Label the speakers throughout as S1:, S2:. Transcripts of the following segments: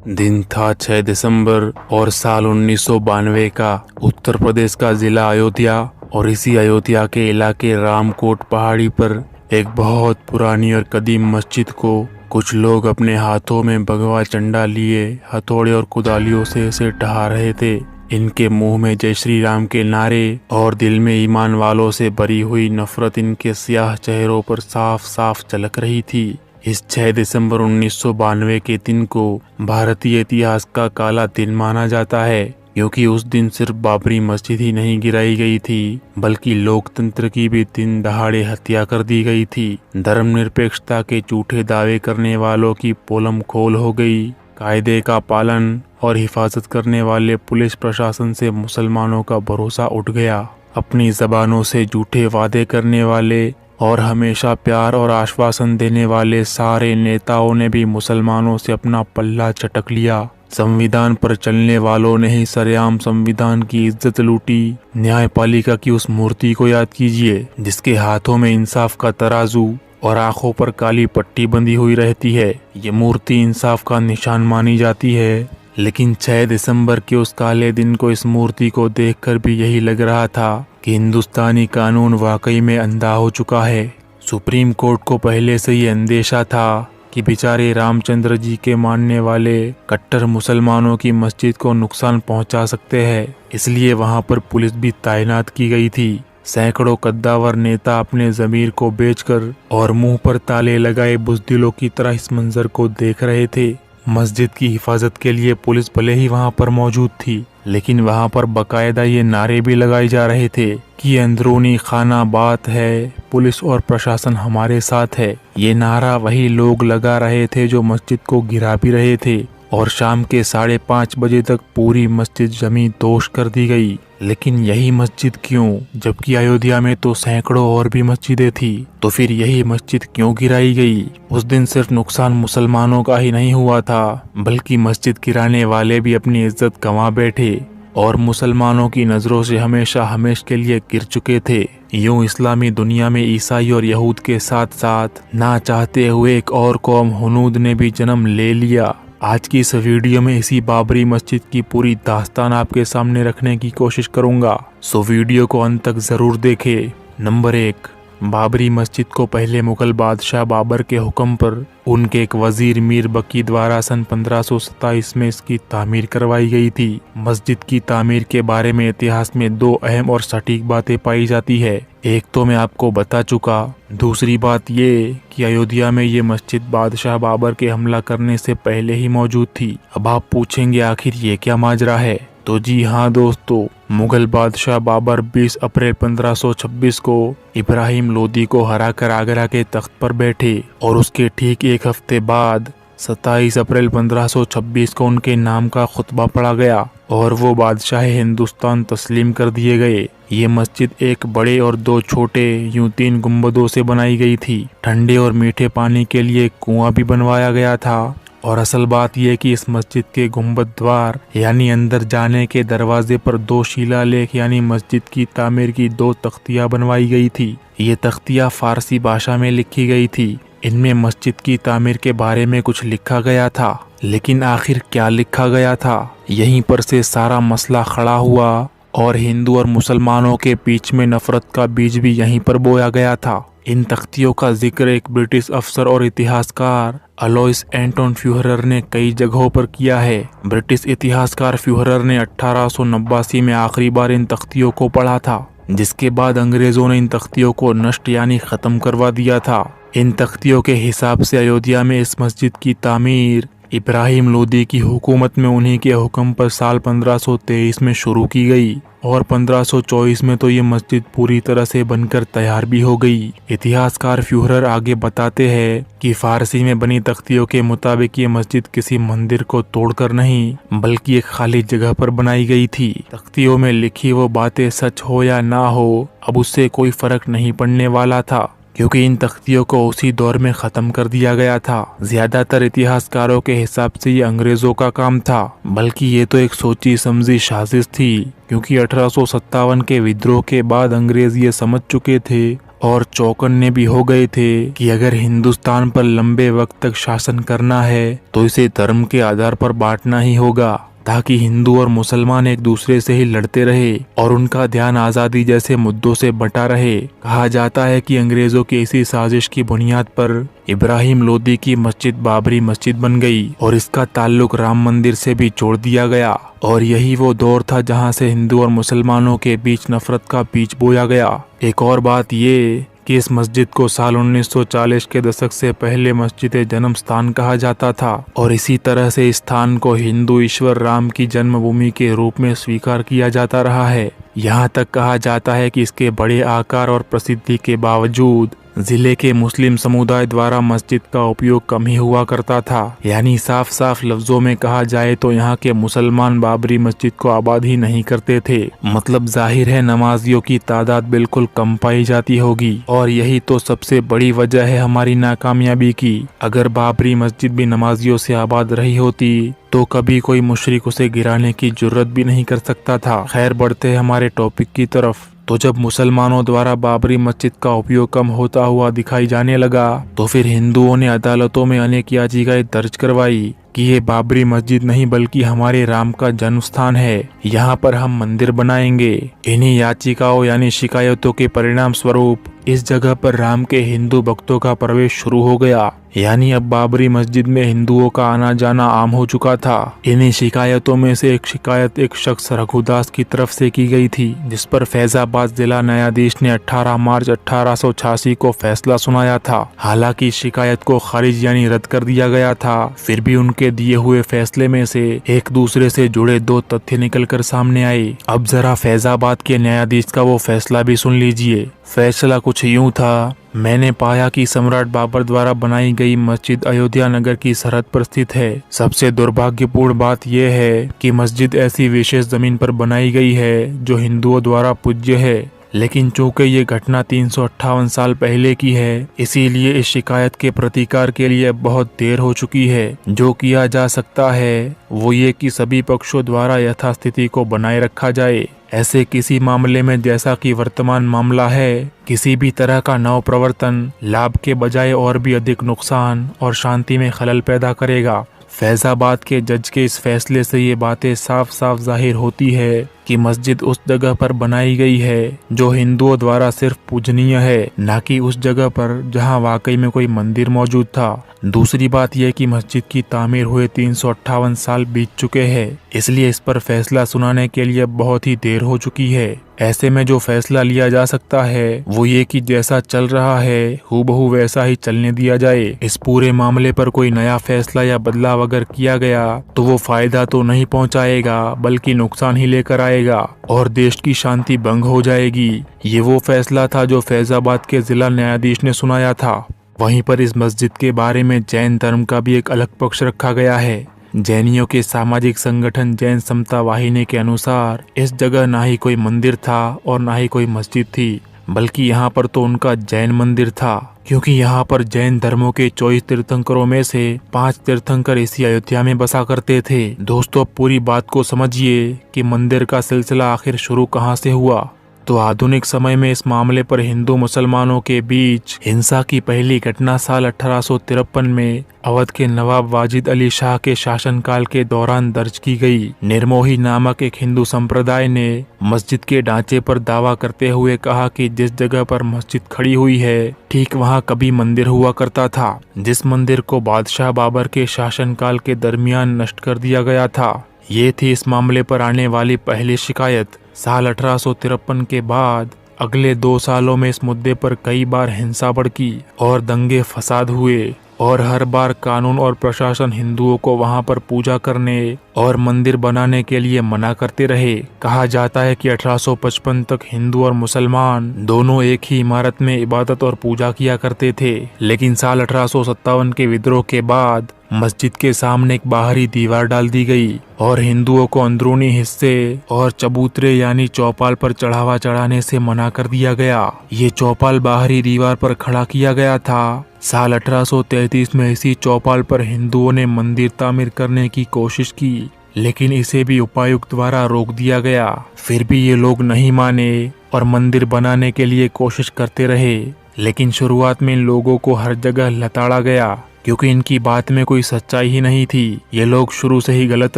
S1: दिन था 6 दिसंबर और साल 1992 का। उत्तर प्रदेश का जिला अयोध्या और इसी अयोध्या के इलाके रामकोट पहाड़ी पर एक बहुत पुरानी और कदीम मस्जिद को कुछ लोग अपने हाथों में भगवा झंडा लिए हथौड़े और कुदालियों से इसे ढहा रहे थे। इनके मुंह में जय श्री राम के नारे और दिल में ईमान वालों से भरी हुई नफरत इनके स्याह चेहरों पर साफ साफ झलक रही थी। इस 6 दिसंबर 1992 के दिन को भारतीय इतिहास का काला दिन माना जाता है, क्योंकि उस दिन सिर्फ बाबरी मस्जिद ही नहीं गिराई गई थी, बल्कि लोकतंत्र की भी दिन दहाड़े हत्या कर दी गई थी। धर्मनिरपेक्षता के झूठे दावे करने वालों की पोलम खोल हो गई। कायदे का पालन और हिफाजत करने वाले पुलिस प्रशासन से मुसलमानों का भरोसा उठ गया। अपनी जबानों से झूठे वादे करने वाले और हमेशा प्यार और आश्वासन देने वाले सारे नेताओं ने भी मुसलमानों से अपना पल्ला चटक लिया। संविधान पर चलने वालों ने ही सरेआम संविधान की इज्जत लूटी। न्यायपालिका की उस मूर्ति को याद कीजिए जिसके हाथों में इंसाफ का तराजू और आंखों पर काली पट्टी बंधी हुई रहती है। ये मूर्ति इंसाफ का निशान मानी जाती है, लेकिन 6 दिसंबर के उस काले दिन को इस मूर्ति को देखकर भी यही लग रहा था कि हिंदुस्तानी कानून वाकई में अंधा हो चुका है। सुप्रीम कोर्ट को पहले से ही अंदेशा था कि बेचारे रामचंद्र जी के मानने वाले कट्टर मुसलमानों की मस्जिद को नुकसान पहुंचा सकते हैं, इसलिए वहां पर पुलिस भी तैनात की गई थी। सैकड़ों कद्दावर नेता अपने जमीर को बेचकर और मुंह पर ताले लगाए बुज़दिलों की तरह इस मंजर को देख रहे थे। मस्जिद की हिफाजत के लिए पुलिस भले ही वहां पर मौजूद थी, लेकिन वहां पर बकायदा ये नारे भी लगाए जा रहे थे कि अंदरूनी खाना बात है, पुलिस और प्रशासन हमारे साथ है। ये नारा वही लोग लगा रहे थे जो मस्जिद को गिरा भी रहे थे, और शाम के 5:30 बजे तक पूरी मस्जिद जमी दोष कर दी गई। लेकिन यही मस्जिद क्यों, जबकि अयोध्या में तो सैकड़ों और भी मस्जिदें थी, तो फिर यही मस्जिद क्यों गिराई गई? उस दिन सिर्फ नुकसान मुसलमानों का ही नहीं हुआ था, बल्कि मस्जिद गिराने वाले भी अपनी इज्जत गंवा बैठे और मुसलमानों की नजरों से हमेशा हमेश के लिए गिर चुके थे। यूं इस्लामी दुनिया में ईसाई और यहूद के साथ साथ ना चाहते हुए एक और कौम हुनूद ने भी जन्म ले लिया। आज की इस वीडियो में इसी बाबरी मस्जिद की पूरी दास्तान आपके सामने रखने की कोशिश करूंगा, सो वीडियो को अंत तक जरूर देखें। नंबर 1, बाबरी मस्जिद को पहले मुगल बादशाह बाबर के हुक्म पर उनके एक वजीर मीर बकी द्वारा सन 1527 में इसकी तामीर करवाई गई थी। मस्जिद की तामीर के बारे में इतिहास में 2 अहम और सटीक बातें पाई जाती है। एक तो मैं आपको बता चुका, दूसरी बात ये कि अयोध्या में ये मस्जिद बादशाह बाबर के हमला करने से पहले ही मौजूद थी। अब आप पूछेंगे आखिर ये क्या माजरा है? तो जी हाँ दोस्तों, मुगल बादशाह बाबर 20 अप्रैल 1526 को इब्राहिम लोदी को हराकर आगरा के तख्त पर बैठे और उसके ठीक एक हफ्ते बाद 27 अप्रैल 1526 को उनके नाम का खुतबा पढ़ा गया और वो बादशाह हिंदुस्तान तस्लीम कर दिए गए। ये मस्जिद एक बड़े और 2 छोटे यूं 3 गुंबदों से बनाई गई थी। ठंडे और मीठे पानी के लिए कुआं भी बनवाया गया था, और असल बात यह कि इस मस्जिद के गुंबद द्वार यानी अंदर जाने के दरवाजे पर 2 शिलालेख यानी मस्जिद की तामीर की 2 तख्तियां बनवाई गई थी। ये तख्तियां फारसी भाषा में लिखी गई थी। इनमें मस्जिद की तामीर के बारे में कुछ लिखा गया था, लेकिन आखिर क्या लिखा गया था? यहीं पर से सारा मसला खड़ा हुआ और हिंदू और मुसलमानों के बीच में नफरत का बीज भी यहीं पर बोया गया था। इन तख्तियों का जिक्र एक ब्रिटिश अफसर और इतिहासकार अलोइस एंटन फ्यूहरर ने कई जगहों पर किया है। ब्रिटिश इतिहासकार फ्यूहरर ने 1889 में आखिरी बार इन तख्तियों को पढ़ा था, जिसके बाद अंग्रेजों ने इन तख्तियों को नष्ट यानी खत्म करवा दिया था। इन तख्तियों के हिसाब से अयोध्या में इस मस्जिद की तामीर इब्राहिम लोदी की हुकूमत में उन्हीं के हुक्म पर साल 1523 में शुरू की गई और 1524 में तो ये मस्जिद पूरी तरह से बनकर तैयार भी हो गई। इतिहासकार फ्यूहरर आगे बताते हैं कि फारसी में बनी तख्तियों के मुताबिक ये मस्जिद किसी मंदिर को तोड़कर नहीं बल्कि एक खाली जगह पर बनाई गई थी। तख्तियों में लिखी वो बातें सच हो या ना हो, अब उससे कोई फर्क नहीं पड़ने वाला था, क्योंकि इन तख्तियों को उसी दौर में ख़त्म कर दिया गया था। ज्यादातर इतिहासकारों के हिसाब से ये अंग्रेजों का काम था, बल्कि ये तो एक सोची समझी साजिश थी, क्योंकि 1857 के विद्रोह के बाद अंग्रेज ये समझ चुके थे और चौकन्ने भी हो गए थे कि अगर हिंदुस्तान पर लंबे वक्त तक शासन करना है तो इसे धर्म के आधार पर बांटना ही होगा, ताकि हिंदू और मुसलमान एक दूसरे से ही लड़ते रहे और उनका ध्यान आज़ादी जैसे मुद्दों से बटा रहे। कहा जाता है कि अंग्रेजों की इसी साजिश की बुनियाद पर इब्राहिम लोदी की मस्जिद बाबरी मस्जिद बन गई और इसका ताल्लुक राम मंदिर से भी जोड़ दिया गया। और यही वो दौर था जहां से हिंदू और मुसलमानों के बीच नफरत का बीज बोया गया। एक और बात ये कि इस मस्जिद को साल 1940 के दशक से पहले मस्जिद जन्म स्थान कहा जाता था और इसी तरह से इस स्थान को हिंदू ईश्वर राम की जन्मभूमि के रूप में स्वीकार किया जाता रहा है। यहाँ तक कहा जाता है कि इसके बड़े आकार और प्रसिद्धि के बावजूद जिले के मुस्लिम समुदाय द्वारा मस्जिद का उपयोग कम ही हुआ करता था। यानी साफ साफ लफ्जों में कहा जाए तो यहाँ के मुसलमान बाबरी मस्जिद को आबाद ही नहीं करते थे। मतलब जाहिर है नमाजियों की तादाद बिल्कुल कम पाई जाती होगी और यही तो सबसे बड़ी वजह है हमारी नाकामयाबी की। अगर बाबरी मस्जिद भी नमाजियों से आबाद रही होती तो कभी कोई मुशरिक उसे गिराने की जुर्रत भी नहीं कर सकता था। खैर, बढ़ते हैं हमारे टॉपिक की तरफ। तो जब मुसलमानों द्वारा बाबरी मस्जिद का उपयोग कम होता हुआ दिखाई जाने लगा तो फिर हिंदुओं ने अदालतों में अनेक याचिकाएं दर्ज करवाई कि ये बाबरी मस्जिद नहीं बल्कि हमारे राम का जन्म स्थान है, यहाँ पर हम मंदिर बनाएंगे। इन्हीं याचिकाओं यानी शिकायतों के परिणाम स्वरूप इस जगह पर राम के हिंदू भक्तों का प्रवेश शुरू हो गया। यानी अब बाबरी मस्जिद में हिंदुओं का आना जाना आम हो चुका था। इन्हीं शिकायतों में से एक शिकायत एक शख्स रघुदास की तरफ से की गई थी, जिस पर फैजाबाद जिला न्यायाधीश ने 18 मार्च 1886 को फैसला सुनाया था। हालांकि शिकायत को खारिज यानी रद्द कर दिया गया था, फिर भी उनके दिए हुए फैसले में से एक दूसरे से जुड़े दो तथ्य निकलकर सामने आए। अब जरा फैजाबाद के न्यायाधीश का वो फैसला भी सुन लीजिए। फैसला कुछ यूं था, मैंने पाया कि सम्राट बाबर द्वारा बनाई गई मस्जिद अयोध्या नगर की सरहद पर स्थित है। सबसे दुर्भाग्यपूर्ण बात यह है कि मस्जिद ऐसी विशेष जमीन पर बनाई गई है जो हिंदुओं द्वारा पूज्य है, लेकिन चूंकि ये घटना 358 साल पहले की है, इसीलिए इस शिकायत के प्रतिकार के लिए बहुत देर हो चुकी है। जो किया जा सकता है वो ये कि सभी पक्षों द्वारा यथास्थिति को बनाए रखा जाए। ऐसे किसी मामले में जैसा कि वर्तमान मामला है, किसी भी तरह का नव प्रवर्तन लाभ के बजाय और भी अधिक नुकसान और शांति में खलल पैदा करेगा। फैजाबाद के जज के इस फैसले से ये बातें साफ साफ जाहिर होती है कि मस्जिद उस जगह पर बनाई गई है जो हिंदुओं द्वारा सिर्फ पूजनीय है, न कि उस जगह पर जहां वाकई में कोई मंदिर मौजूद था। दूसरी बात यह कि मस्जिद की तामीर हुए 358 साल बीत चुके हैं, इसलिए इस पर फैसला सुनाने के लिए बहुत ही देर हो चुकी है। ऐसे में जो फैसला लिया जा सकता है वो ये कि जैसा चल रहा है हूबहू वैसा ही चलने दिया जाए। इस पूरे मामले पर कोई नया फैसला या बदलाव अगर किया गया तो वो फायदा तो नहीं पहुंचाएगा बल्कि नुकसान ही लेकर आएगा और देश की शांति भंग हो जाएगी। ये वो फैसला था जो फैजाबाद के जिला न्यायाधीश ने सुनाया था। वहीं पर इस मस्जिद के बारे में जैन धर्म का भी एक अलग पक्ष रखा गया है। जैनियों के सामाजिक संगठन जैन समता वाहिनी के अनुसार इस जगह ना ही कोई मंदिर था और ना ही कोई मस्जिद थी, बल्कि यहाँ पर तो उनका जैन मंदिर था, क्योंकि यहाँ पर जैन धर्मों के 24 तीर्थंकरों में से 5 तीर्थंकर इसी अयोध्या में बसा करते थे। दोस्तों, अब पूरी बात को समझिए कि मंदिर का सिलसिला आखिर शुरू कहाँ से हुआ। तो आधुनिक समय में इस मामले पर हिंदू मुसलमानों के बीच हिंसा की पहली घटना साल 1853 में अवध के नवाब वाजिद अली शाह के शासनकाल के दौरान दर्ज की गई। निर्मोही नामक एक हिंदू संप्रदाय ने मस्जिद के ढांचे पर दावा करते हुए कहा कि जिस जगह पर मस्जिद खड़ी हुई है ठीक वहां कभी मंदिर हुआ करता था, जिस मंदिर को बादशाह बाबर के शासनकाल के दरमियान नष्ट कर दिया गया था। ये थी इस मामले पर आने वाली पहली शिकायत। साल 1853 के बाद अगले 2 सालों में इस मुद्दे पर कई बार हिंसा भड़की और दंगे फसाद हुए और हर बार कानून और प्रशासन हिंदुओं को वहां पर पूजा करने और मंदिर बनाने के लिए मना करते रहे। कहा जाता है कि 1855 तक हिंदू और मुसलमान दोनों एक ही इमारत में इबादत और पूजा किया करते थे, लेकिन साल 1857 के विद्रोह के बाद मस्जिद के सामने एक बाहरी दीवार डाल दी गई और हिंदुओं को अंदरूनी हिस्से और चबूतरे यानी चौपाल पर चढ़ावा चढ़ाने से मना कर दिया गया। ये चौपाल बाहरी दीवार पर खड़ा किया गया था। साल 1833 में इसी चौपाल पर हिंदुओं ने मंदिर तामीर करने की कोशिश की, लेकिन इसे भी उपायुक्त द्वारा रोक दिया गया। फिर भी ये लोग नहीं माने और मंदिर बनाने के लिए कोशिश करते रहे, लेकिन शुरुआत में इन लोगों को हर जगह लताड़ा गया क्योंकि इनकी बात में कोई सच्चाई ही नहीं थी। ये लोग शुरू से ही गलत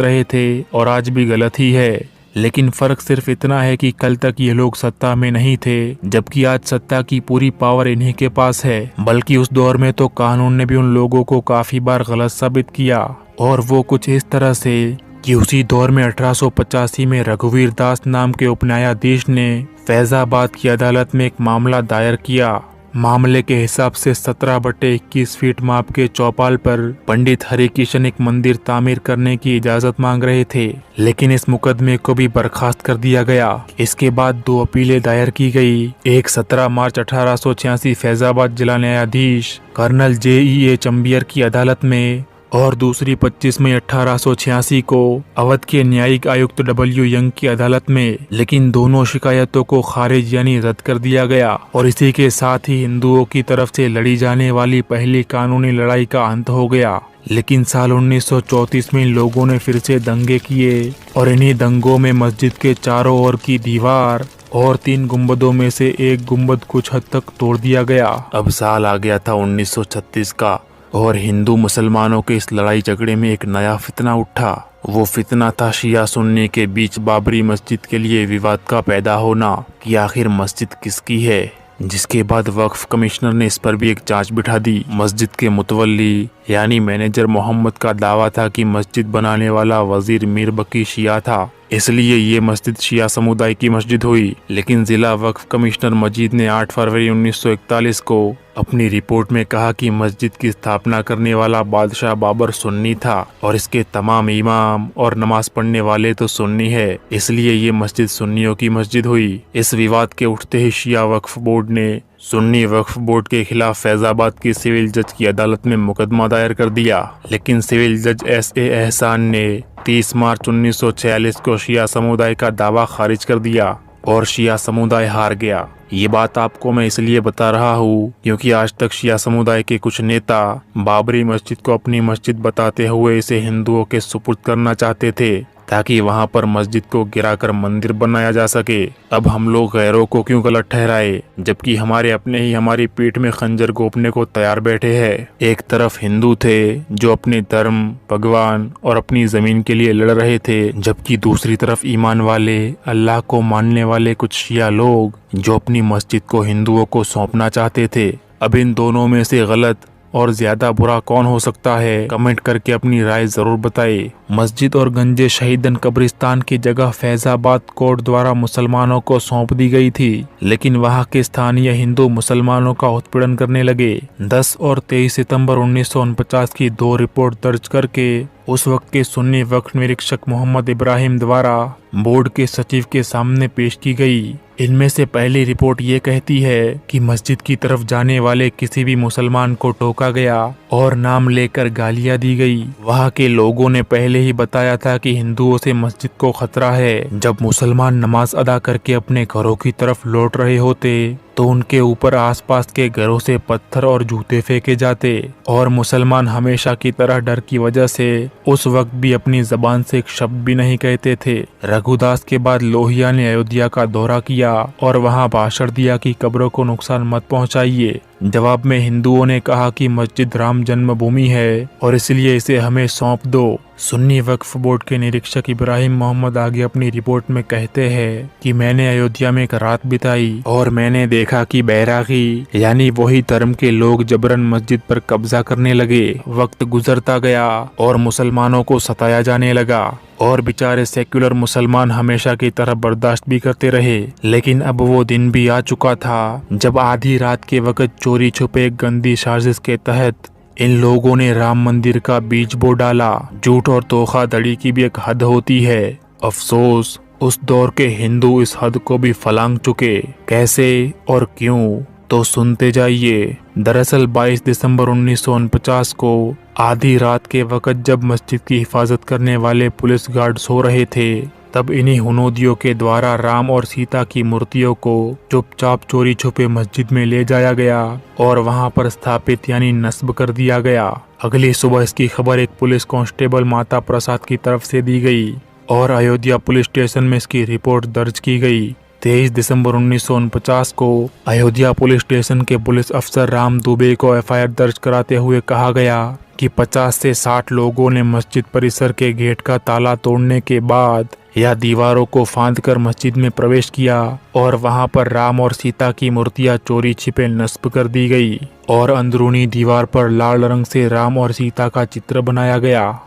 S1: रहे थे और आज भी गलत ही है, लेकिन फर्क सिर्फ इतना है कि कल तक ये लोग सत्ता में नहीं थे, जबकि आज सत्ता की पूरी पावर इन्हीं के पास है। बल्कि उस दौर में तो कानून ने भी उन लोगों को काफी बार गलत साबित किया, और वो कुछ इस तरह से कि उसी दौर में 1885 में रघुवीर दास नाम के उपन्यायाधीश ने फैजाबाद की अदालत में एक मामला दायर किया। मामले के हिसाब से 17/21 फीट माप के चौपाल पर पंडित हरिकिशन एक मंदिर तामीर करने की इजाजत मांग रहे थे, लेकिन इस मुकदमे को भी बर्खास्त कर दिया गया। इसके बाद 2 अपीलें दायर की गई। एक 17 मार्च 1886 फैजाबाद जिला न्यायाधीश कर्नल JEA चंबियर की अदालत में, और दूसरी 25 मई 1886 को अवध के न्यायिक आयुक्त W यंग की अदालत में। लेकिन दोनों शिकायतों को खारिज यानी रद्द कर दिया गया और इसी के साथ ही हिंदुओं की तरफ से लड़ी जाने वाली पहली कानूनी लड़ाई का अंत हो गया। लेकिन साल 1934 में इन लोगों ने फिर से दंगे किए और इन्हीं दंगों में मस्जिद के चारों ओर की दीवार और 3 गुंबदों में से एक गुंबद कुछ हद तक तोड़ दिया गया। अब साल आ गया था 1936 का और हिंदू मुसलमानों के इस लड़ाई झगड़े में एक नया फितना उठा। वो फितना था शिया सुन्नी के बीच बाबरी मस्जिद के लिए विवाद का पैदा होना कि आखिर मस्जिद किसकी है, जिसके बाद वक्फ कमिश्नर ने इस पर भी एक जांच बिठा दी। मस्जिद के मुतवल्ली यानी मैनेजर मोहम्मद का दावा था कि मस्जिद बनाने वाला वजीर मीर बकी शिया था, इसलिए ये मस्जिद शिया समुदाय की मस्जिद हुई। लेकिन जिला वक्फ कमिश्नर मजीद ने 8 फरवरी 1941 को अपनी रिपोर्ट में कहा कि मस्जिद की स्थापना करने वाला बादशाह बाबर सुन्नी था और इसके तमाम इमाम और नमाज पढ़ने वाले तो सुन्नी है, इसलिए ये मस्जिद सुन्नियों की मस्जिद हुई। इस विवाद के उठते ही शिया वक्फ बोर्ड ने सुन्नी वक्फ बोर्ड के खिलाफ फैजाबाद की सिविल जज की अदालत में मुकदमा दायर कर दिया। लेकिन सिविल जज SA एहसान ने 30 मार्च 1946 को शिया समुदाय का दावा खारिज कर दिया और शिया समुदाय हार गया। ये बात आपको मैं इसलिए बता रहा हूँ क्योंकि आज तक शिया समुदाय के कुछ नेता बाबरी मस्जिद को अपनी मस्जिद बताते हुए इसे हिंदुओं के सुपुर्द करना चाहते थे ताकि वहां पर मस्जिद को गिराकर मंदिर बनाया जा सके। अब हम लोग गैरों को क्यों गलत ठहराए, जबकि हमारे अपने ही हमारी पीठ में खंजर घोंपने को तैयार बैठे हैं। एक तरफ हिंदू थे जो अपने धर्म, भगवान और अपनी जमीन के लिए लड़ रहे थे, जबकि दूसरी तरफ ईमान वाले, अल्लाह को मानने वाले कुछ शिया लोग जो अपनी मस्जिद को हिंदुओं को सौंपना चाहते थे। अब इन दोनों में से गलत और ज्यादा बुरा कौन हो सकता है, कमेंट करके अपनी राय जरूर बताइए। मस्जिद और गंजे शहीदन कब्रिस्तान की जगह फैजाबाद कोर्ट द्वारा मुसलमानों को सौंप दी गई थी, लेकिन वहां के स्थानीय हिंदू मुसलमानों का उत्पीड़न करने लगे। 10 और 23 सितंबर 1949 की 2 रिपोर्ट दर्ज करके उस वक्त के सुन्नी वक्फ निरीक्षक मोहम्मद इब्राहिम द्वारा बोर्ड के सचिव के सामने पेश की गई। इनमें से पहली रिपोर्ट ये कहती है कि मस्जिद की तरफ जाने वाले किसी भी मुसलमान को टोका गया और नाम लेकर गालियां दी गई। वहां के लोगों ने पहले ही बताया था कि हिंदुओं से मस्जिद को खतरा है। जब मुसलमान नमाज अदा करके अपने घरों की तरफ लौट रहे होते तो उनके ऊपर आसपास के घरों से पत्थर और जूते फेंके जाते और मुसलमान हमेशा की तरह डर की वजह से उस वक्त भी अपनी जबान से एक शब्द भी नहीं कहते थे। रघुदास के बाद लोहिया ने अयोध्या का दौरा किया और वहां भाषण दिया कि कब्रों को नुकसान मत पहुंचाइए। जवाब में हिंदुओं ने कहा कि मस्जिद राम जन्मभूमि है और इसलिए इसे हमें सौंप दो। सुन्नी वक्फ बोर्ड के निरीक्षक इब्राहिम मोहम्मद आगे अपनी रिपोर्ट में कहते हैं कि मैंने अयोध्या में एक रात बिताई और मैंने देखा कि बैरागी यानी वही धर्म के लोग जबरन मस्जिद पर कब्जा करने लगे। वक्त गुजरता गया और मुसलमानों को सताया जाने लगा और बेचारे सेक्युलर मुसलमान हमेशा की तरह बर्दाश्त भी करते रहे। लेकिन अब वो दिन भी आ चुका था जब आधी रात के वक्त चोरी छुपे एक गंदी साजिश के तहत इन लोगों ने राम मंदिर का बीज बो डाला। झूठ और धोखाधड़ी की भी एक हद होती है। अफसोस उस दौर के हिंदू इस हद को भी फलांग चुके। कैसे और क्यों, तो सुनते जाइए। दरअसल 22 दिसंबर 1949 को आधी रात के वक्त जब मस्जिद की हिफाजत करने वाले पुलिस गार्ड सो रहे थे, तब इन्हीं हुनूदियों के द्वारा राम और सीता की मूर्तियों को चुपचाप चोरी छुपे मस्जिद में ले जाया गया और वहां पर स्थापित यानी नस्ब कर दिया गया। अगली सुबह इसकी खबर एक पुलिस कांस्टेबल माता प्रसाद की तरफ से दी गई और अयोध्या पुलिस स्टेशन में इसकी रिपोर्ट दर्ज की गई। 23 दिसंबर 1949 को अयोध्या पुलिस स्टेशन के पुलिस अफसर राम दुबे को एफआईआर दर्ज कराते हुए कहा गया कि 50 से 60 लोगों ने मस्जिद परिसर के गेट का ताला तोड़ने के बाद या दीवारों को फांदकर मस्जिद में प्रवेश किया और वहां पर राम और सीता की मूर्तियां चोरी छिपे नस्ब कर दी गई और अंदरूनी दीवार पर लाल रंग से राम और सीता का चित्र बनाया गया।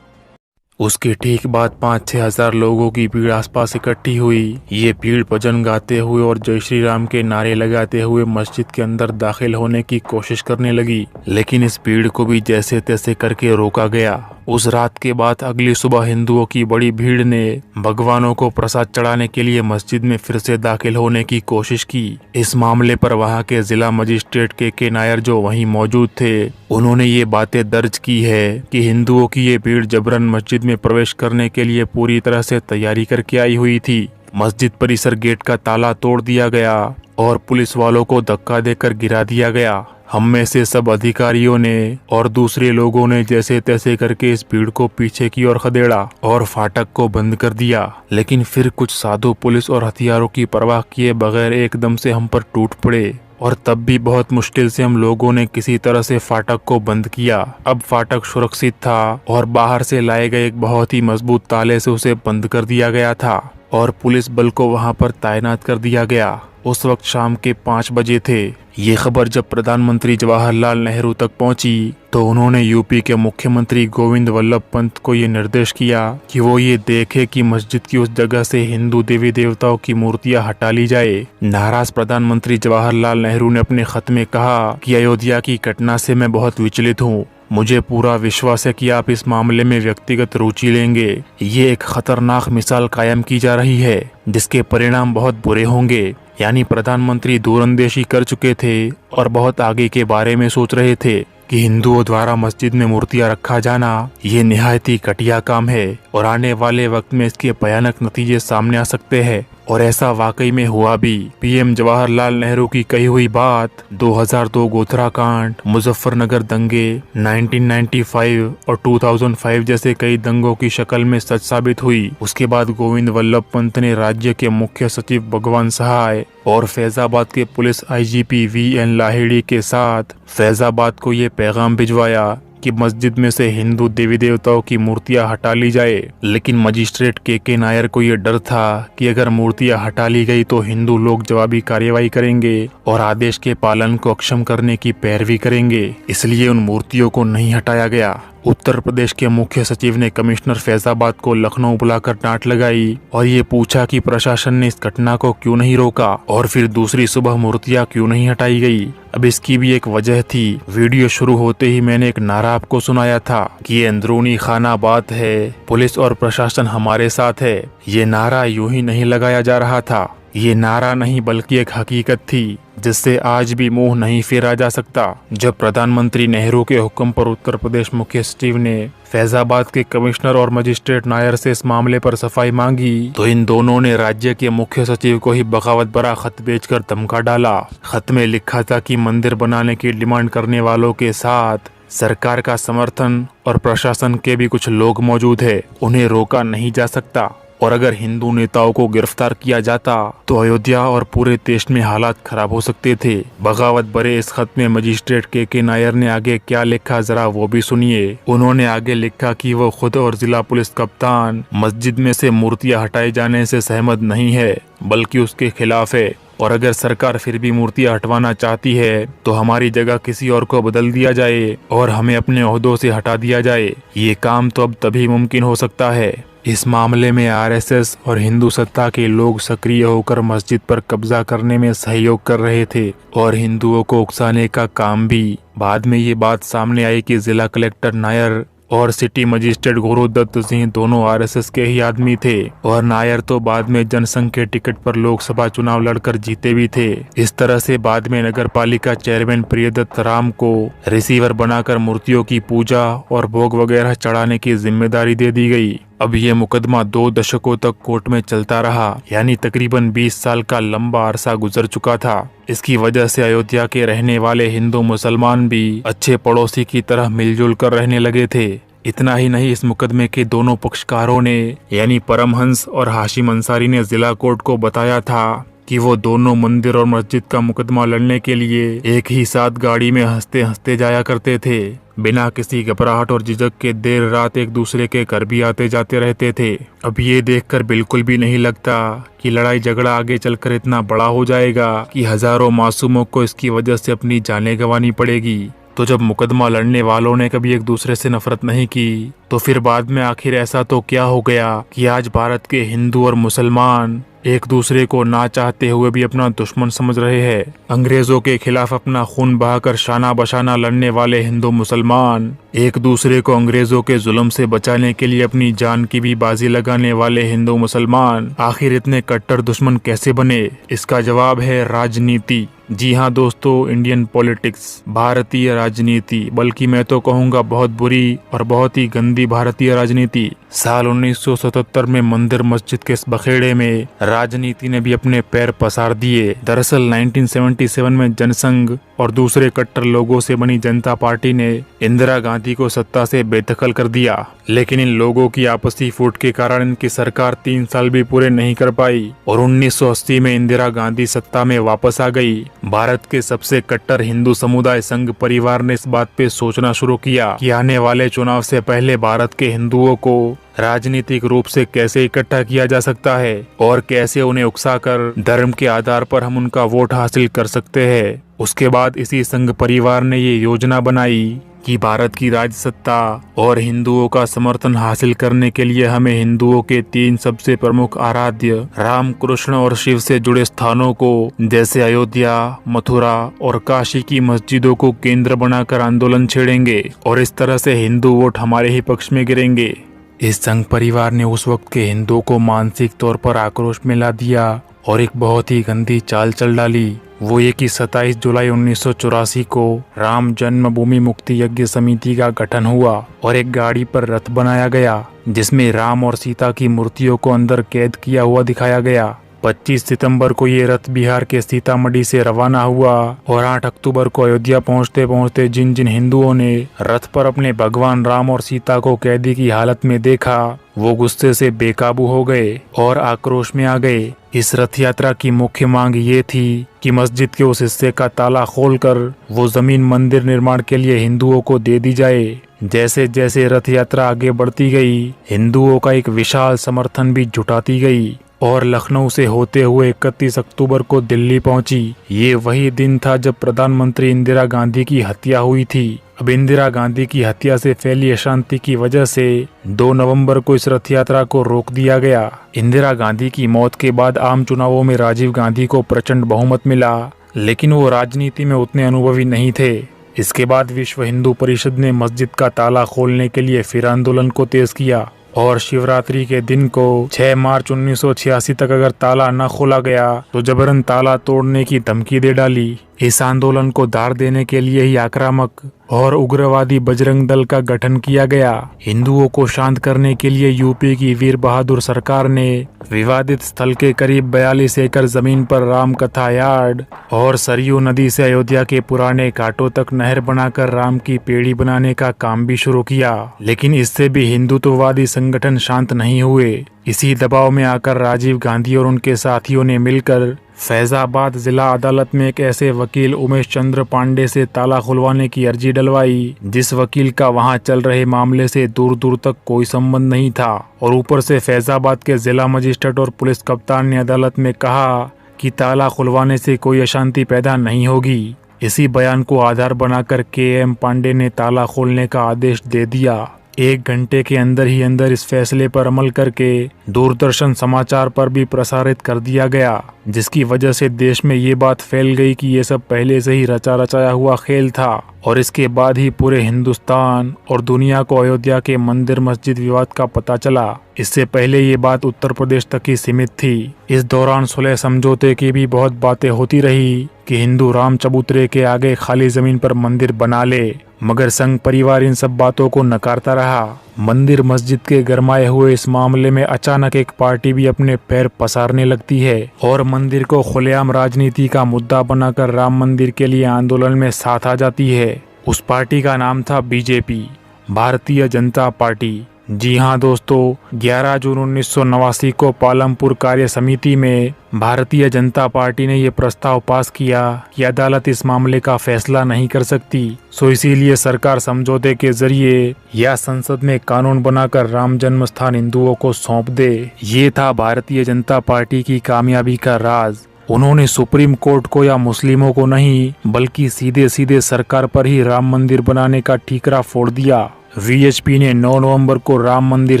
S1: उसके ठीक बाद 5-6 हजार लोगों की भीड़ आसपास इकट्ठी हुई। ये भीड़ भजन गाते हुए और जय श्री राम के नारे लगाते हुए मस्जिद के अंदर दाखिल होने की कोशिश करने लगी, लेकिन इस भीड़ को भी जैसे तैसे करके रोका गया। उस रात के बाद अगली सुबह हिंदुओं की बड़ी भीड़ ने भगवानों को प्रसाद चढ़ाने के लिए मस्जिद में फिर से दाखिल होने की कोशिश की। इस मामले पर वहां के जिला मजिस्ट्रेट के नायर जो वहीं मौजूद थे, उन्होंने ये बातें दर्ज की है कि हिंदुओं की ये भीड़ जबरन मस्जिद में प्रवेश करने के लिए पूरी तरह से तैयारी करके आई हुई थी। मस्जिद परिसर गेट का ताला तोड़ दिया गया और पुलिस वालों को धक्का देकर गिरा दिया गया। हम में से सब अधिकारियों ने और दूसरे लोगों ने जैसे तैसे करके इस भीड़ को पीछे की ओर खदेड़ा और फाटक को बंद कर दिया, लेकिन फिर कुछ साधु पुलिस और हथियारों की परवाह किए बगैर एकदम से हम पर टूट पड़े और तब भी बहुत मुश्किल से हम लोगों ने किसी तरह से फाटक को बंद किया। अब फाटक सुरक्षित था और बाहर से लाए गए एक बहुत ही मजबूत ताले से उसे बंद कर दिया गया था और पुलिस बल को वहां पर तैनात कर दिया गया। उस वक्त शाम के 5 बजे थे। ये खबर जब प्रधानमंत्री जवाहरलाल नेहरू तक पहुंची तो उन्होंने यूपी के मुख्यमंत्री गोविंद वल्लभ पंत को ये निर्देश किया कि वो ये देखे कि मस्जिद की उस जगह से हिंदू देवी देवताओं की मूर्तियां हटा ली जाए। नाराज प्रधानमंत्री जवाहरलाल नेहरू ने अपने खत में कहा कि अयोध्या की घटना से मैं बहुत विचलित हूँ। मुझे पूरा विश्वास है कि आप इस मामले में व्यक्तिगत रुचि लेंगे। ये एक खतरनाक मिसाल कायम की जा रही है जिसके परिणाम बहुत बुरे होंगे। यानी प्रधानमंत्री दूरंदेशी कर चुके थे और बहुत आगे के बारे में सोच रहे थे कि हिंदुओं द्वारा मस्जिद में मूर्तियां रखा जाना ये निहायत ही घटिया काम है और आने वाले वक्त में इसके भयानक नतीजे सामने आ सकते हैं। और ऐसा वाकई में हुआ भी। पीएम जवाहरलाल नेहरू की कही हुई बात 2002 गोधरा कांड, मुजफ्फरनगर दंगे, 1995 और 2005 जैसे कई दंगों की शक्ल में सच साबित हुई। उसके बाद गोविंद वल्लभ पंत ने राज्य के मुख्य सचिव भगवान सहाय और फैजाबाद के पुलिस आईजीपी वीएन लाहिड़ी के साथ फैजाबाद को ये पैगाम भिजवाया कि मस्जिद में से हिंदू देवी देवताओं की मूर्तियां हटा ली जाए। लेकिन मजिस्ट्रेट के नायर को ये डर था कि अगर मूर्तियां हटा ली गई तो हिंदू लोग जवाबी कार्यवाही करेंगे और आदेश के पालन को अक्षम करने की पैरवी करेंगे, इसलिए उन मूर्तियों को नहीं हटाया गया। उत्तर प्रदेश के मुख्य सचिव ने कमिश्नर फैजाबाद को लखनऊ बुलाकर डांट लगाई और ये पूछा कि प्रशासन ने इस घटना को क्यों नहीं रोका और फिर दूसरी सुबह मूर्तियां क्यों नहीं हटाई गई। अब इसकी भी एक वजह थी। वीडियो शुरू होते ही मैंने एक नारा आपको सुनाया था कि ये अंदरूनी खाना बात है, पुलिस और प्रशासन हमारे साथ है। ये नारा यूं ही नहीं लगाया जा रहा था। ये नारा नहीं बल्कि एक हकीकत थी जिससे आज भी मुंह नहीं फेरा जा सकता। जब प्रधानमंत्री नेहरू के हुक्म पर उत्तर प्रदेश मुख्य सचिव ने फैजाबाद के कमिश्नर और मजिस्ट्रेट नायर से इस मामले पर सफाई मांगी तो इन दोनों ने राज्य के मुख्य सचिव को ही बगावत भरा खत भेजकर धमका डाला। खत में लिखा था कि मंदिर बनाने की डिमांड करने वालों के साथ सरकार का समर्थन और प्रशासन के भी कुछ लोग मौजूद है, उन्हें रोका नहीं जा सकता और अगर हिंदू नेताओं को गिरफ्तार किया जाता तो अयोध्या और पूरे देश में हालात खराब हो सकते थे। बगावत भरे इस खत में मजिस्ट्रेट के नायर ने आगे क्या लिखा जरा वो भी सुनिए। उन्होंने आगे लिखा कि वो खुद और जिला पुलिस कप्तान मस्जिद में से मूर्तियां हटाए जाने से सहमत नहीं है बल्कि उसके खिलाफ है और अगर सरकार फिर भी मूर्तियां हटवाना चाहती है तो हमारी जगह किसी और को बदल दिया जाए और हमें अपने ओहदों से हटा दिया जाए। ये काम तो अब तभी मुमकिन हो सकता है। इस मामले में आरएसएस और हिंदू सत्ता के लोग सक्रिय होकर मस्जिद पर कब्जा करने में सहयोग कर रहे थे और हिंदुओं को उकसाने का काम भी। बाद में ये बात सामने आई कि जिला कलेक्टर नायर और सिटी मजिस्ट्रेट गुरुदत्त सिंह दोनों आरएसएस के ही आदमी थे और नायर तो बाद में जनसंघ के टिकट पर लोकसभा चुनाव लड़कर जीते भी थे। इस तरह से बाद में नगर पालिका चेयरमैन प्रियदत्त राम को रिसीवर बनाकर मूर्तियों की पूजा और भोग वगैरह चढ़ाने की जिम्मेदारी दे दी गई। अब ये मुकदमा 2 दशकों तक कोर्ट में चलता रहा, यानी तकरीबन 20 साल का लंबा अरसा गुजर चुका था। इसकी वजह से अयोध्या के रहने वाले हिंदू मुसलमान भी अच्छे पड़ोसी की तरह मिलजुल कर रहने लगे थे। इतना ही नहीं, इस मुकदमे के दोनों पक्षकारों ने यानी परमहंस और हाशिम अंसारी ने जिला कोर्ट को बताया था कि वो दोनों मंदिर और मस्जिद का मुकदमा लड़ने के लिए एक ही साथ गाड़ी में हंसते हंसते जाया करते थे। बिना किसी घबराहट और झिझक के देर रात एक दूसरे के घर भी आते जाते रहते थे। अब ये देखकर बिल्कुल भी नहीं लगता कि लड़ाई झगड़ा आगे चलकर इतना बड़ा हो जाएगा कि हजारों मासूमों को इसकी वजह से अपनी जानें गंवानी पड़ेगी। तो जब मुकदमा लड़ने वालों ने कभी एक दूसरे से नफरत नहीं की, तो फिर बाद में आखिर ऐसा तो क्या हो गया कि आज भारत के हिंदू और मुसलमान एक दूसरे को ना चाहते हुए भी अपना दुश्मन समझ रहे हैं। अंग्रेजों के खिलाफ अपना खून बहाकर शाना बशाना लड़ने वाले हिंदू मुसलमान एक दूसरे को अंग्रेजों के जुल्म से बचाने के लिए अपनी जान की भी बाजी लगाने वाले हिंदू मुसलमान आखिर इतने कट्टर दुश्मन कैसे बने? इसका जवाब है राजनीति। जी हाँ दोस्तों, इंडियन पॉलिटिक्स, भारतीय राजनीति, बल्कि मैं तो कहूँगा बहुत बुरी और बहुत ही गंदी भारतीय राजनीति। साल 1977 में मंदिर मस्जिद के इस बखेड़े में राजनीति ने भी अपने पैर पसार दिए। दरअसल 1977 में जनसंघ और दूसरे कट्टर लोगों से बनी जनता पार्टी ने इंदिरा गांधी को सत्ता से बेदखल कर दिया, लेकिन इन लोगों की आपसी फूट के कारण इनकी सरकार 3 साल भी पूरे नहीं कर पाई और 1980 में इंदिरा गांधी सत्ता में वापस आ गई। भारत के सबसे कट्टर हिंदू समुदाय संघ परिवार ने इस बात पे सोचना शुरू किया कि आने वाले चुनाव से पहले भारत के हिंदुओं को राजनीतिक रूप से कैसे इकट्ठा किया जा सकता है और कैसे उन्हें उकसाकर धर्म के आधार पर हम उनका वोट हासिल कर सकते हैं। उसके बाद इसी संघ परिवार ने ये योजना बनाई कि भारत की राज सत्ता और हिंदुओं का समर्थन हासिल करने के लिए हमें हिंदुओं के 3 सबसे प्रमुख आराध्य राम, कृष्ण और शिव से जुड़े स्थानों को जैसे अयोध्या, मथुरा और काशी की मस्जिदों को केंद्र बनाकर आंदोलन छेड़ेंगे और इस तरह से हिंदू वोट हमारे ही पक्ष में गिरेंगे। इस संघ परिवार ने उस वक्त के हिंदुओं को मानसिक तौर पर आक्रोश में ला दिया और एक बहुत ही गंदी चाल चल डाली। वो ये कि 27 जुलाई 1984 को राम जन्मभूमि मुक्ति यज्ञ समिति का गठन हुआ और एक गाड़ी पर रथ बनाया गया जिसमें राम और सीता की मूर्तियों को अंदर कैद किया हुआ दिखाया गया। 25 सितंबर को ये रथ बिहार के सीतामढ़ी से रवाना हुआ और 8 अक्टूबर को अयोध्या पहुंचते पहुंचते जिन जिन हिंदुओं ने रथ पर अपने भगवान राम और सीता को कैदी की हालत में देखा, वो गुस्से से बेकाबू हो गए और आक्रोश में आ गए। इस रथ यात्रा की मुख्य मांग ये थी कि मस्जिद के उस हिस्से का ताला खोलकर वो जमीन मंदिर निर्माण के लिए हिंदुओं को दे दी जाए। जैसे जैसे रथ यात्रा आगे बढ़ती गई, हिंदुओं का एक विशाल समर्थन भी जुटाती गई और लखनऊ से होते हुए 31 अक्टूबर को दिल्ली पहुंची। ये वही दिन था जब प्रधानमंत्री इंदिरा गांधी की हत्या हुई थी। अब इंदिरा गांधी की हत्या से फैली अशांति की वजह से 2 नवंबर को इस रथ यात्रा को रोक दिया गया। इंदिरा गांधी की मौत के बाद आम चुनावों में राजीव गांधी को प्रचंड बहुमत मिला, लेकिन वो राजनीति में उतने अनुभवी नहीं थे। इसके बाद विश्व हिंदू परिषद ने मस्जिद का ताला खोलने के लिए फिर आंदोलन को तेज किया और शिवरात्रि के दिन को 6 मार्च 1986 तक अगर ताला न खोला गया तो जबरन ताला तोड़ने की धमकी दे डाली। इस आंदोलन को दार देने के लिए ही आक्रामक और उग्रवादी बजरंग दल का गठन किया गया। हिंदुओं को शांत करने के लिए यूपी की वीर बहादुर सरकार ने विवादित स्थल के करीब 42 एकड़ जमीन पर राम कथा यार्ड और सरयू नदी से अयोध्या के पुराने घाटों तक नहर बनाकर राम की पेड़ी बनाने का काम भी शुरू किया। लेकिन इससे भी हिंदुत्ववादी संगठन शांत नहीं हुए। इसी दबाव में आकर राजीव गांधी और उनके साथियों ने मिलकर फैजाबाद जिला अदालत में एक ऐसे वकील उमेश चंद्र पांडे से ताला खुलवाने की अर्जी डलवाई जिस वकील का वहां चल रहे मामले से दूर दूर तक कोई संबंध नहीं था और ऊपर से फैजाबाद के जिला मजिस्ट्रेट और पुलिस कप्तान ने अदालत में कहा कि ताला खुलवाने से कोई अशांति पैदा नहीं होगी। इसी बयान को आधार बनाकर KM पांडे ने ताला खोलने का आदेश दे दिया। 1 घंटे के अंदर ही अंदर इस फैसले पर अमल करके दूरदर्शन समाचार पर भी प्रसारित कर दिया गया, जिसकी वजह से देश में ये बात फैल गई कि ये सब पहले से ही रचा रचाया हुआ खेल था। और इसके बाद ही पूरे हिंदुस्तान और दुनिया को अयोध्या के मंदिर मस्जिद विवाद का पता चला। इससे पहले ये बात उत्तर प्रदेश तक ही सीमित थी। इस दौरान सुलह समझौते की भी बहुत बातें होती रही कि हिंदू राम चबूतरे के आगे खाली जमीन पर मंदिर बना ले, मगर संघ परिवार इन सब बातों को नकारता रहा। मंदिर मस्जिद के गरमाए हुए इस मामले में अचानक एक पार्टी भी अपने पैर पसारने लगती है और मंदिर को खुलेआम राजनीति का मुद्दा बनाकर राम मंदिर के लिए आंदोलन में साथ आ जाती है। उस पार्टी का नाम था बीजेपी, भारतीय जनता पार्टी। जी हाँ दोस्तों, 11 जून 1989 को पालमपुर कार्य समिति में भारतीय जनता पार्टी ने ये प्रस्ताव पास किया कि अदालत इस मामले का फैसला नहीं कर सकती, सो इसीलिए सरकार समझौते के जरिए या संसद में कानून बनाकर राम जन्म स्थान हिंदुओं को सौंप दे। ये था भारतीय जनता पार्टी की कामयाबी का राज। उन्होंने सुप्रीम कोर्ट को या मुस्लिमों को नहीं, बल्कि सीधे सीधे सरकार पर ही राम मंदिर बनाने का ठीकरा फोड़ दिया। वीएचपी ने 9 नवंबर को राम मंदिर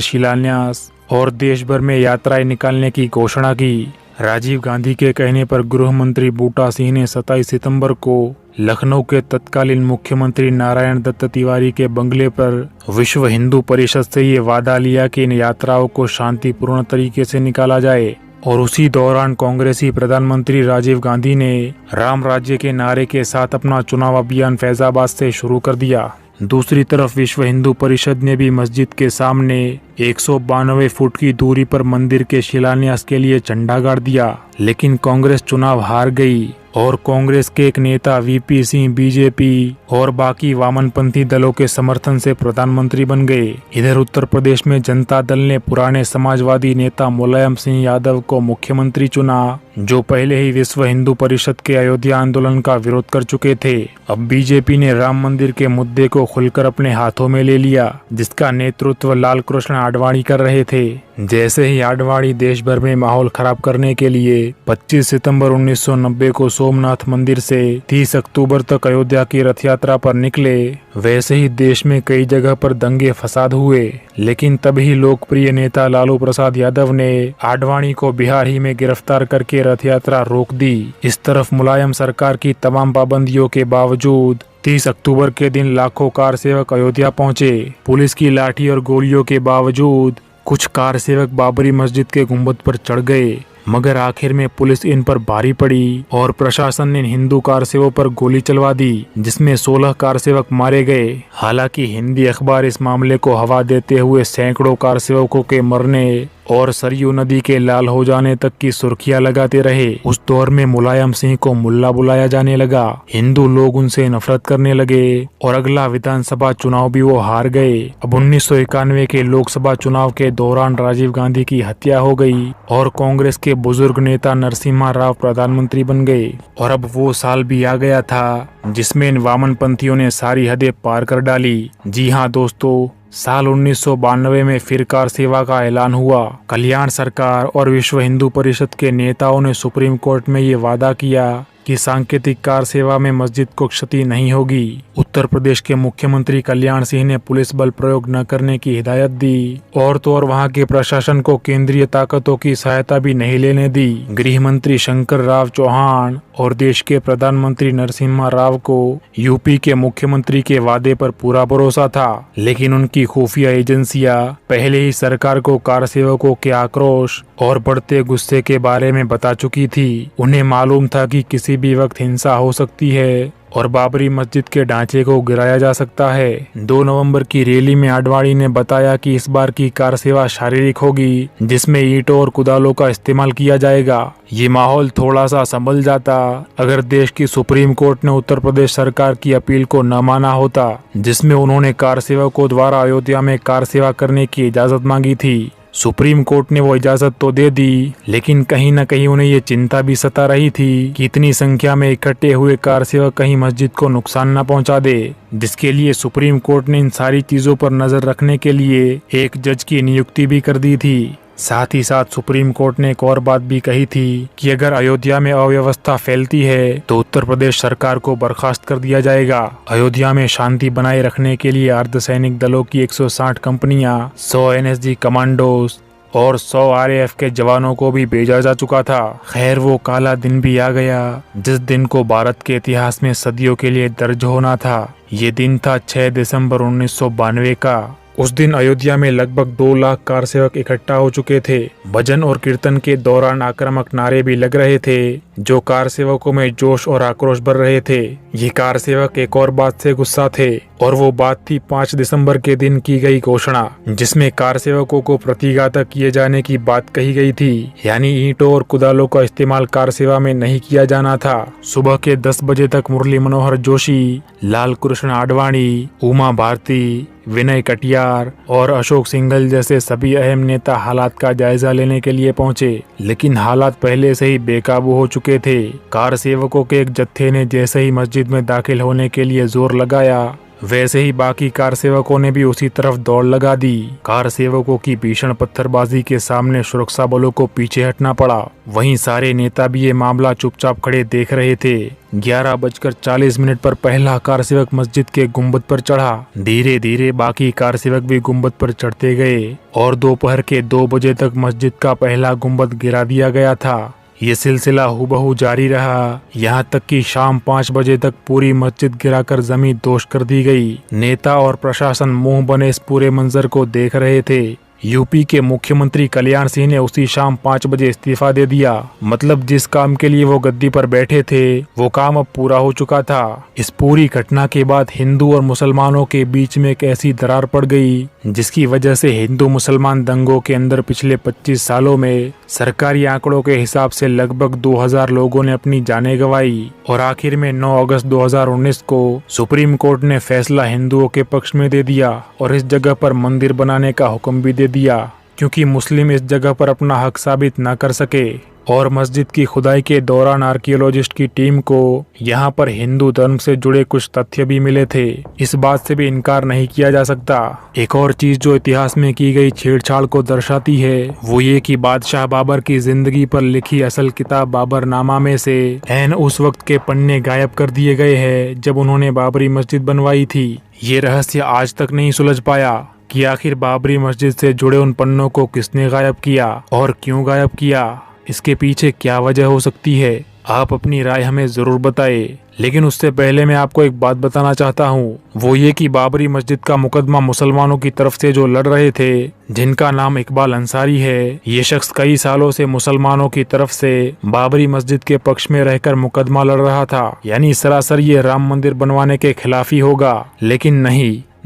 S1: शिलान्यास और देश भर में यात्राएं निकालने की घोषणा की। राजीव गांधी के कहने पर गृह मंत्री बूटा सिंह ने 27 सितंबर को लखनऊ के तत्कालीन मुख्यमंत्री नारायण दत्त तिवारी के बंगले पर विश्व हिंदू परिषद से ये वादा लिया कि इन यात्राओं को शांतिपूर्ण तरीके से निकाला जाए। और उसी दौरान कांग्रेसी प्रधानमंत्री राजीव गांधी ने राम राज्य के नारे के साथ अपना चुनाव अभियान फैजाबाद से शुरू कर दिया। दूसरी तरफ विश्व हिंदू परिषद ने भी मस्जिद के सामने 192 फुट की दूरी पर मंदिर के शिलान्यास के लिए झंडा गाड़ दिया, लेकिन कांग्रेस चुनाव हार गई और कांग्रेस के एक नेता वीपी सिंह बीजेपी और बाकी वामनपंथी दलों के समर्थन से प्रधानमंत्री बन गए। इधर उत्तर प्रदेश में जनता दल ने पुराने समाजवादी नेता मुलायम सिंह यादव को मुख्यमंत्री चुना, जो पहले ही विश्व हिंदू परिषद के अयोध्या आंदोलन का विरोध कर चुके थे। अब बीजेपी ने राम मंदिर के मुद्दे को खुलकर अपने हाथों में ले लिया, जिसका नेतृत्व लाल कृष्ण आडवाणी कर रहे थे। जैसे ही आडवाणी देश भर में माहौल खराब करने के लिए 25 सितंबर 1990 को सोमनाथ मंदिर से 30 अक्टूबर तक अयोध्या की रथ यात्रा पर निकले, वैसे ही देश में कई जगह पर दंगे फसाद हुए। लेकिन तभी लोकप्रिय नेता लालू प्रसाद यादव ने आडवाणी को बिहार ही में गिरफ्तार करके रथ यात्रा रोक दी। इस तरफ मुलायम सरकार की तमाम पाबंदियों के बावजूद 30 अक्टूबर के दिन लाखों कार सेवक अयोध्या पहुंचे। पुलिस की लाठी और गोलियों के बावजूद कुछ कार सेवक बाबरी मस्जिद के गुंबद पर चढ़ गए, मगर आखिर में पुलिस इन पर भारी पड़ी और प्रशासन ने हिंदू कार सेवकों पर गोली चलवा दी, जिसमें 16 कार सेवक मारे गए। हालांकि हिंदी अखबार इस मामले को हवा देते हुए सैकड़ों कार सेवकों के मरने और सरयू नदी के लाल हो जाने तक की सुर्खियां लगाते रहे। उस दौर में मुलायम सिंह को मुल्ला बुलाया जाने लगा, हिंदू लोग उनसे नफरत करने लगे और अगला विधानसभा चुनाव भी वो हार गए। अब 1991 के लोकसभा चुनाव के दौरान राजीव गांधी की हत्या हो गई और कांग्रेस के बुजुर्ग नेता नरसिम्हा राव प्रधानमंत्री बन गए। और अब वो साल भी आ गया था जिसमें इन वामनपंथियों ने सारी हदें पार कर डाली। जी हाँ दोस्तों, साल 1992 में फिर कार सेवा का ऐलान हुआ। कल्याण सरकार और विश्व हिंदू परिषद के नेताओं ने सुप्रीम कोर्ट में ये वादा किया कि सांकेतिक कार सेवा में मस्जिद को क्षति नहीं होगी। उत्तर प्रदेश के मुख्यमंत्री कल्याण सिंह ने पुलिस बल प्रयोग न करने की हिदायत दी और तो और वहां के प्रशासन को केंद्रीय ताकतों की सहायता भी नहीं लेने दी। गृह मंत्री शंकर राव चौहान और देश के प्रधानमंत्री नरसिम्हा राव को यूपी के मुख्यमंत्री के वादे पर पूरा भरोसा था, लेकिन उनकी खुफिया एजेंसियां पहले ही सरकार को कार सेवकों के आक्रोश और बढ़ते गुस्से के बारे में बता चुकी थी। उन्हें मालूम था कि किसी भी वक्त हिंसा हो सकती है और बाबरी मस्जिद के ढांचे को गिराया जा सकता है। 2 नवंबर की रैली में आडवाणी ने बताया कि इस बार की कार सेवा शारीरिक होगी, जिसमें ईंटों और कुदालों का इस्तेमाल किया जाएगा। ये माहौल थोड़ा सा संभल जाता अगर देश की सुप्रीम कोर्ट ने उत्तर प्रदेश सरकार की अपील को न माना होता, जिसमें उन्होंने कार सेवकों द्वारा अयोध्या में कार सेवा करने की इजाजत मांगी थी। सुप्रीम कोर्ट ने वो इजाजत तो दे दी, लेकिन कहीं न कहीं उन्हें ये चिंता भी सता रही थी कि इतनी संख्या में इकट्ठे हुए कार सेवक कहीं मस्जिद को नुकसान न पहुंचा दे, जिसके लिए सुप्रीम कोर्ट ने इन सारी चीजों पर नजर रखने के लिए एक जज की नियुक्ति भी कर दी थी।
S2: साथ ही साथ सुप्रीम कोर्ट ने एक और बात भी कही थी कि अगर अयोध्या में अव्यवस्था फैलती है तो उत्तर प्रदेश सरकार को बर्खास्त कर दिया जाएगा। अयोध्या में शांति बनाए रखने के लिए अर्धसैनिक दलों की 160 कंपनियां, 100 एनएसजी कमांडोज और 100 आरएएफ के जवानों को भी भेजा जा चुका था। खैर वो काला दिन भी आ गया जिस दिन को भारत के इतिहास में सदियों के लिए दर्ज होना था। ये दिन था 6 दिसंबर 1992 का। उस दिन अयोध्या में लगभग 2 लाख कार सेवक इकट्ठा हो चुके थे। भजन और कीर्तन के दौरान आक्रामक नारे भी लग रहे थे जो कार सेवकों में जोश और आक्रोश भर रहे थे। ये कार सेवक एक और बात से गुस्सा थे और वो बात थी 5 दिसंबर के दिन की गई घोषणा जिसमें कार सेवकों को प्रतिघातक किए जाने की बात कही गई थी, यानी ईंटों और कुदालों का इस्तेमाल कार सेवा में नहीं किया जाना था। सुबह के 10 बजे तक मुरली मनोहर जोशी, लाल कृष्ण आडवाणी, उमा भारती, विनय कटियार और अशोक सिंघल जैसे सभी अहम नेता हालात का जायजा लेने के लिए पहुंचे, लेकिन हालात पहले से ही बेकाबू हो चुके थे। कार सेवकों के एक जत्थे ने जैसे ही मस्जिद में दाखिल होने के लिए जोर लगाया वैसे ही बाकी कार सेवकों ने भी उसी तरफ दौड़ लगा दी। कार सेवकों की भीषण पत्थरबाजी के सामने सुरक्षा बलों को पीछे हटना पड़ा। वहीं सारे नेता भी ये मामला चुपचाप खड़े देख रहे थे। 11:40 पर पहला कार सेवक मस्जिद के गुंबद पर चढ़ा। धीरे धीरे बाकी कार सेवक भी गुंबद पर चढ़ते गए और दोपहर के 2 बजे तक मस्जिद का पहला गुंबद गिरा दिया गया था। ये सिलसिला हूबहू जारी रहा, यहाँ तक कि शाम 5 बजे तक पूरी मस्जिद गिराकर जमीन दोष कर दी गई। नेता और प्रशासन मुंह बने इस पूरे मंजर को देख रहे थे। यूपी के मुख्यमंत्री कल्याण सिंह ने उसी शाम 5 बजे इस्तीफा दे दिया। मतलब जिस काम के लिए वो गद्दी पर बैठे थे वो काम अब पूरा हो चुका था। इस पूरी घटना के बाद हिंदू और मुसलमानों के बीच में एक ऐसी दरार पड़ गई जिसकी वजह से हिंदू मुसलमान दंगों के अंदर पिछले 25 सालों में सरकारी आंकड़ों के हिसाब से लगभग 2000 लोगों ने अपनी जानें गंवाई। और आखिर में 9 अगस्त 2019 को सुप्रीम कोर्ट ने फैसला हिंदुओं के पक्ष में दे दिया और इस जगह पर मंदिर बनाने का हुक्म भी दे दिया, क्योंकि मुस्लिम इस जगह पर अपना हक साबित न कर सके। और मस्जिद की खुदाई के दौरान आर्कियोलॉजिस्ट की टीम को यहाँ पर हिंदू धर्म से जुड़े कुछ तथ्य भी मिले थे। इस बात से भी इनकार नहीं किया जा सकता। एक और चीज जो इतिहास में की गई छेड़छाड़ को दर्शाती है वो ये कि बादशाह बाबर की जिंदगी पर लिखी असल किताब बाबरनामा में से ऐन उस वक्त के पन्ने गायब कर दिए गए हैं जब उन्होंने बाबरी मस्जिद बनवाई थी। ये रहस्य आज तक नहीं सुलझ पाया कि आखिर बाबरी मस्जिद से जुड़े उन पन्नों को किसने गायब किया और क्यों गायब किया। इसके पीछे क्या वजह हो सकती है, आप अपनी राय हमें जरूर बताएं। लेकिन उससे पहले मैं आपको एक बात बताना चाहता हूँ, वो ये कि बाबरी मस्जिद का मुकदमा मुसलमानों की तरफ से जो लड़ रहे थे जिनका नाम इकबाल अंसारी है, ये शख्स कई सालों से मुसलमानों की तरफ से बाबरी मस्जिद के पक्ष में रहकर मुकदमा लड़ रहा था। यानी सरासर ये राम मंदिर बनवाने के खिलाफ ही होगा। लेकिन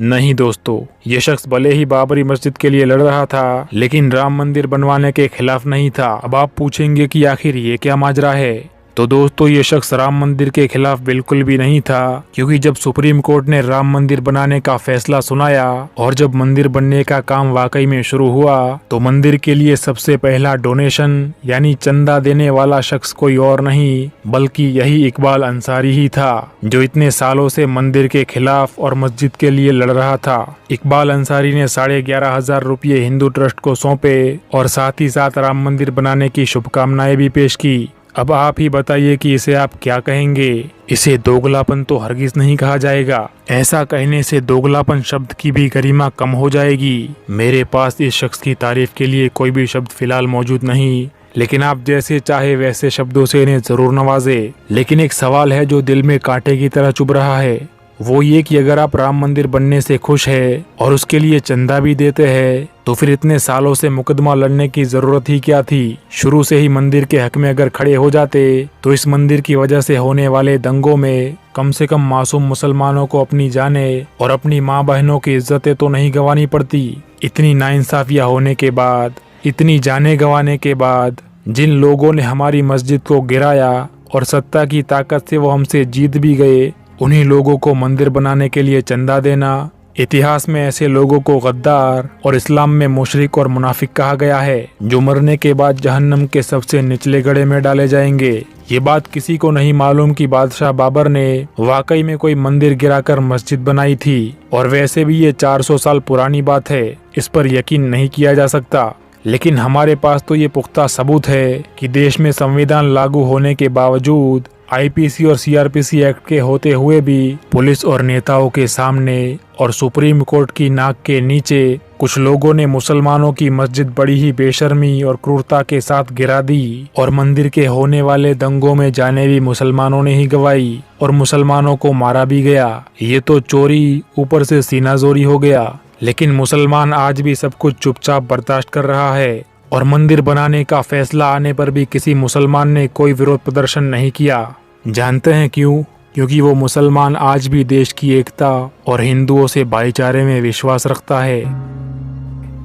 S2: नहीं दोस्तों, ये शख्स भले ही बाबरी मस्जिद के लिए लड़ रहा था लेकिन राम मंदिर बनवाने के खिलाफ नहीं था। अब आप पूछेंगे कि आखिर ये क्या माजरा है, तो दोस्तों ये शख्स राम मंदिर के खिलाफ बिल्कुल भी नहीं था, क्योंकि जब सुप्रीम कोर्ट ने राम मंदिर बनाने का फैसला सुनाया और जब मंदिर बनने का काम वाकई में शुरू हुआ तो मंदिर के लिए सबसे पहला डोनेशन यानी चंदा देने वाला शख्स कोई और नहीं बल्कि यही इकबाल अंसारी ही था, जो इतने सालों से मंदिर के खिलाफ और मस्जिद के लिए लड़ रहा था। इकबाल अंसारी ने 11,500 रुपये हिंदू ट्रस्ट को सौंपे और साथ ही साथ राम मंदिर बनाने की शुभकामनाएं भी पेश की। अब आप ही बताइए कि इसे आप क्या कहेंगे। इसे दोगलापन तो हरगिज नहीं कहा जाएगा। ऐसा कहने से दोगलापन शब्द की भी गरिमा कम हो जाएगी। मेरे पास इस शख्स की तारीफ के लिए कोई भी शब्द फिलहाल मौजूद नहीं, लेकिन आप जैसे चाहे वैसे शब्दों से इन्हें जरूर नवाजे। लेकिन एक सवाल है जो दिल में कांटे की तरह चुभ रहा है, वो ये कि अगर आप राम मंदिर बनने से खुश है और उसके लिए चंदा भी देते हैं तो फिर इतने सालों से मुकदमा लड़ने की जरूरत ही क्या थी। शुरू से ही मंदिर के हक में अगर खड़े हो जाते तो इस मंदिर की वजह से होने वाले दंगों में कम से कम मासूम मुसलमानों को अपनी जाने और अपनी माँ बहनों की इज्जतें तो नहीं गंवानी पड़ती। इतनी नाइंसाफियां होने के बाद, इतनी जानें गंवाने के बाद जिन लोगों ने हमारी मस्जिद को गिराया और सत्ता की ताकत से वो हमसे जीत भी गए, उन्हीं लोगों को मंदिर बनाने के लिए चंदा देना, इतिहास में ऐसे लोगों को गद्दार और इस्लाम में मुशरिक और मुनाफिक कहा गया है, जो मरने के बाद जहन्नम के सबसे निचले गड्ढे में डाले जाएंगे। ये बात किसी को नहीं मालूम कि बादशाह बाबर ने वाकई में कोई मंदिर गिराकर मस्जिद बनाई थी। और वैसे भी ये 400 साल पुरानी बात है, इस पर यकीन नहीं किया जा सकता। लेकिन हमारे पास तो ये पुख्ता सबूत है कि देश में संविधान लागू होने के बावजूद आईपीसी और सीआरपीसी एक्ट के होते हुए भी पुलिस और नेताओं के सामने और सुप्रीम कोर्ट की नाक के नीचे कुछ लोगों ने मुसलमानों की मस्जिद बड़ी ही बेशर्मी और क्रूरता के साथ गिरा दी और मंदिर के होने वाले दंगों में जाने भी मुसलमानों ने ही गवाई और मुसलमानों को मारा भी गया। ये तो चोरी ऊपर से सीनाजोरी हो गया। लेकिन मुसलमान आज भी सब कुछ चुपचाप बर्दाश्त कर रहा है और मंदिर बनाने का फैसला आने पर भी किसी मुसलमान ने कोई विरोध प्रदर्शन नहीं किया। जानते हैं क्यों? क्योंकि वो मुसलमान आज भी देश की एकता और हिंदुओं से भाईचारे में विश्वास रखता है।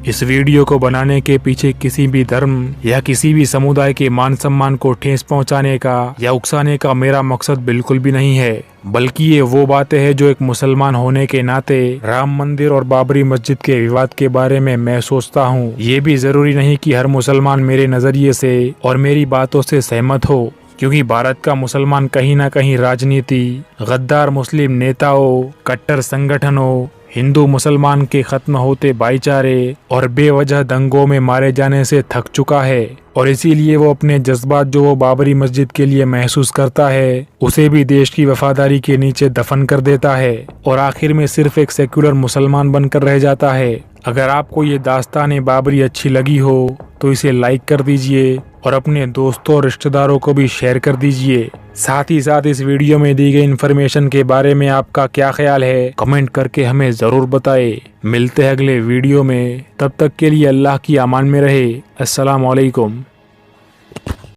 S2: इस वीडियो को बनाने के पीछे किसी भी धर्म या किसी भी समुदाय के मान सम्मान को ठेस पहुंचाने का या उकसाने का मेरा मकसद बिल्कुल भी नहीं है, बल्कि ये वो बातें हैं जो एक मुसलमान होने के नाते राम मंदिर और बाबरी मस्जिद के विवाद के बारे में मैं सोचता हूँ। ये भी जरूरी नहीं कि हर मुसलमान मेरे नजरिए से और मेरी बातों से सहमत हो, क्योंकि भारत का मुसलमान कहीं ना कहीं राजनीति, गद्दार मुस्लिम नेताओं, कट्टर संगठनों, हिंदू मुसलमान के खत्म होते भाईचारे और बेवजह दंगों में मारे जाने से थक चुका है और इसीलिए वो अपने जज्बात जो वो बाबरी मस्जिद के लिए महसूस करता है उसे भी देश की वफादारी के नीचे दफन कर देता है और आखिर में सिर्फ एक सेक्युलर मुसलमान बनकर रह जाता है। अगर आपको ये दास्तान बाबरी अच्छी लगी हो तो इसे लाइक कर दीजिए और अपने दोस्तों और रिश्तेदारों को भी शेयर कर दीजिए। साथ ही साथ इस वीडियो में दी गई इन्फॉर्मेशन के बारे में आपका क्या ख्याल है कमेंट करके हमें जरूर बताएं। मिलते हैं अगले वीडियो में, तब तक के लिए अल्लाह की अमान में रहे। अस्सलाम वालेकुम।